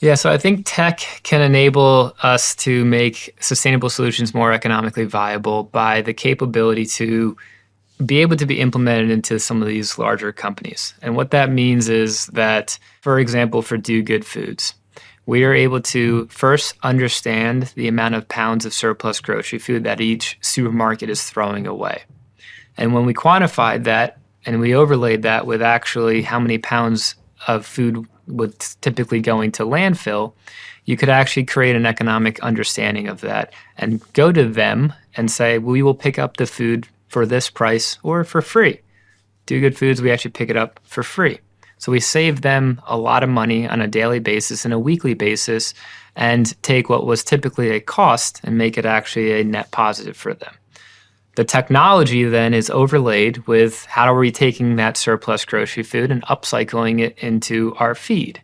Yeah, so I think tech can enable us to make sustainable solutions more economically viable by the capability to be able to be implemented into some of these larger companies. And what that means is that, for example, for Do Good Foods, we are able to first understand the amount of pounds of surplus grocery food that each supermarket is throwing away. And when we quantified that and we overlaid that with actually how many pounds of food would typically go into landfill, you could actually create an economic understanding of that and go to them and say, we will pick up the food for this price or for free. Do Good Foods, we actually pick it up for free. So we save them a lot of money on a daily basis and a weekly basis and take what was typically a cost and make it actually a net positive for them. The technology then is overlaid with how are we taking that surplus grocery food and upcycling it into our feed.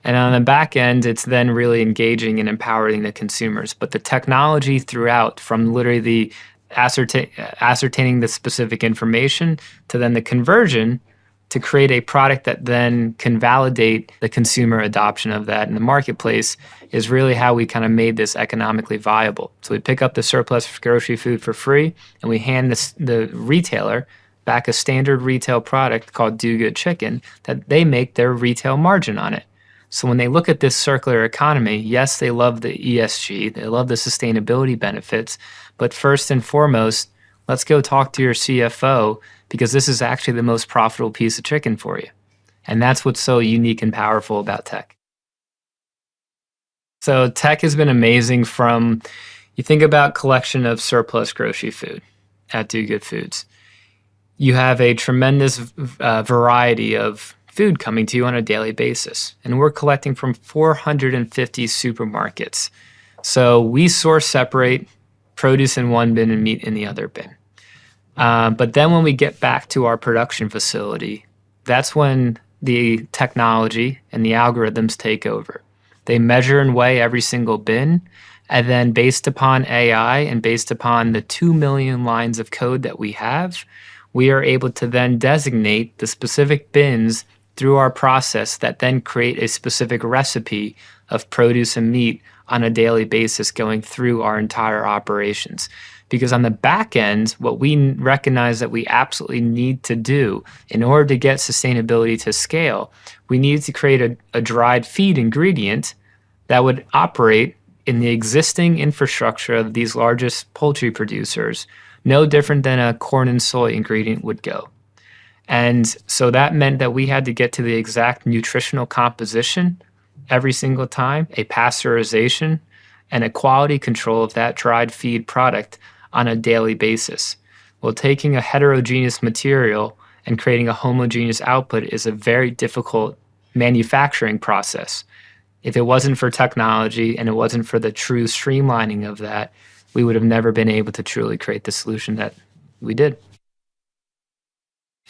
And on the back end, it's then really engaging and empowering the consumers. But the technology throughout, from literally the ascertaining the specific information to then the conversion to create a product that then can validate the consumer adoption of that in the marketplace, is really how we kind of made this economically viable. So we pick up the surplus grocery food for free and we hand the retailer back a standard retail product called Do Good Chicken that they make their retail margin on it. So when they look at this circular economy, yes, they love the ESG, they love the sustainability benefits, but first and foremost, let's go talk to your CFO because this is actually the most profitable piece of chicken for you. And that's what's so unique and powerful about tech. So tech has been amazing from, you think about collection of surplus grocery food at Do Good Foods. You have a tremendous variety of food coming to you on a daily basis. And we're collecting from 450 supermarkets. So we source separate produce in one bin and meat in the other bin. But then when we get back to our production facility, that's when the technology and the algorithms take over. They measure and weigh every single bin, and then based upon AI and based upon the 2 million lines of code that we have, we are able to then designate the specific bins through our process that then create a specific recipe of produce and meat on a daily basis going through our entire operations. Because on the back end, what we recognize that we absolutely need to do in order to get sustainability to scale, we need to create a dried feed ingredient that would operate in the existing infrastructure of these largest poultry producers, no different than a corn and soy ingredient would go. And so that meant that we had to get to the exact nutritional composition every single time, a pasteurization, and a quality control of that dried feed product on a daily basis. Well, taking a heterogeneous material and creating a homogeneous output is a very difficult manufacturing process. If it wasn't for technology and it wasn't for the true streamlining of that, we would have never been able to truly create the solution that we did.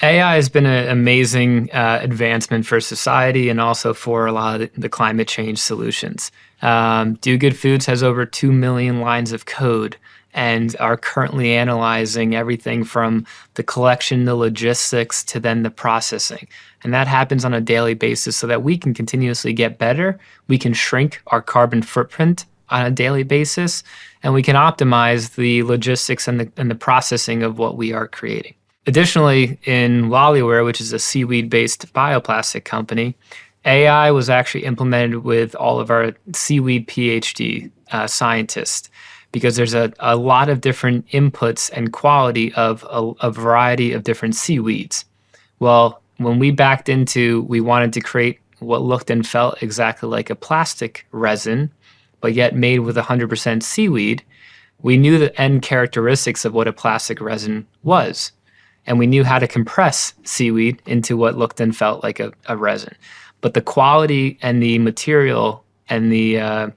AI has been an amazing advancement for society and also for a lot of the climate change solutions. Do Good Foods has over 2 million lines of code and are currently analyzing everything from the collection, the logistics, to then the processing. And that happens on a daily basis so that we can continuously get better. We can shrink our carbon footprint on a daily basis, and we can optimize the logistics and the processing of what we are creating. Additionally, in Lollyware, which is a seaweed-based bioplastic company, AI was actually implemented with all of our seaweed PhD scientists because there's a lot of different inputs and quality of a variety of different seaweeds. Well, when we backed into, we wanted to create what looked and felt exactly like a plastic resin, but yet made with 100% seaweed, we knew the end characteristics of what a plastic resin was. And we knew how to compress seaweed into what looked and felt like a resin. But the quality and the material and the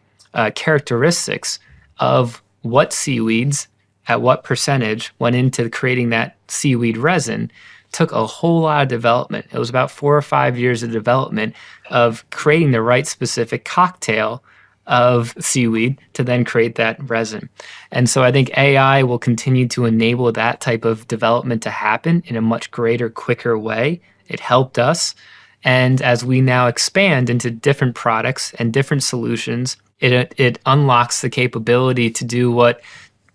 characteristics of what seaweeds at what percentage went into creating that seaweed resin took a whole lot of development. It was about 4 or 5 years of development of creating the right specific cocktail of seaweed to then create that resin. And so I think AI will continue to enable that type of development to happen in a much greater, quicker way. It helped us. And as we now expand into different products and different solutions, it unlocks the capability to do what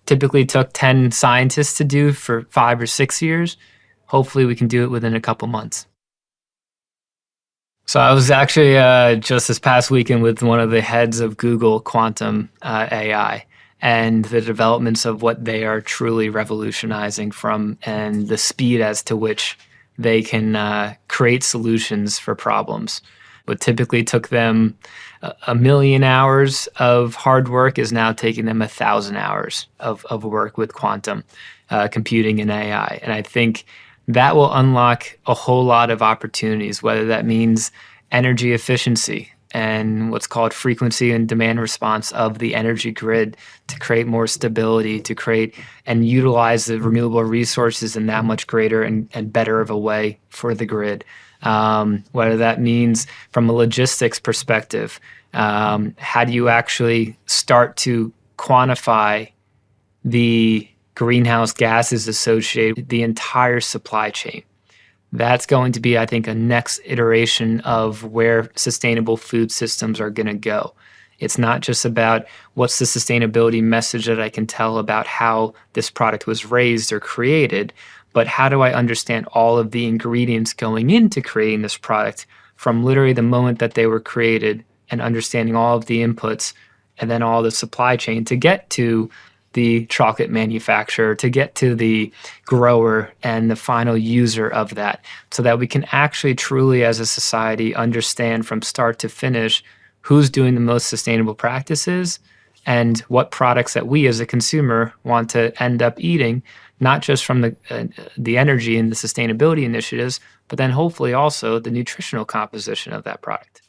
typically took 10 scientists to do for 5 or 6 years. Hopefully, we can do it within a couple months. So I was actually just this past weekend with one of the heads of Google Quantum AI and the developments of what they are truly revolutionizing from and the speed as to which they can create solutions for problems. What typically took them a million hours of hard work is now taking them 1,000 hours of work with quantum computing and AI. And I think that will unlock a whole lot of opportunities, whether that means energy efficiency and what's called frequency and demand response of the energy grid to create more stability, to create and utilize the renewable resources in that much greater and better of a way for the grid. Whether that means from a logistics perspective, how do you actually start to quantify the greenhouse gases associated with the entire supply chain? That's going to be, I think, a next iteration of where sustainable food systems are going to go. It's not just about what's the sustainability message that I can tell about how this product was raised or created, but how do I understand all of the ingredients going into creating this product from literally the moment that they were created and understanding all of the inputs and then all the supply chain to get to the chocolate manufacturer, to get to the grower and the final user of that, so that we can actually truly as a society understand from start to finish who's doing the most sustainable practices and what products that we as a consumer want to end up eating, not just from the energy and the sustainability initiatives, but then hopefully also the nutritional composition of that product.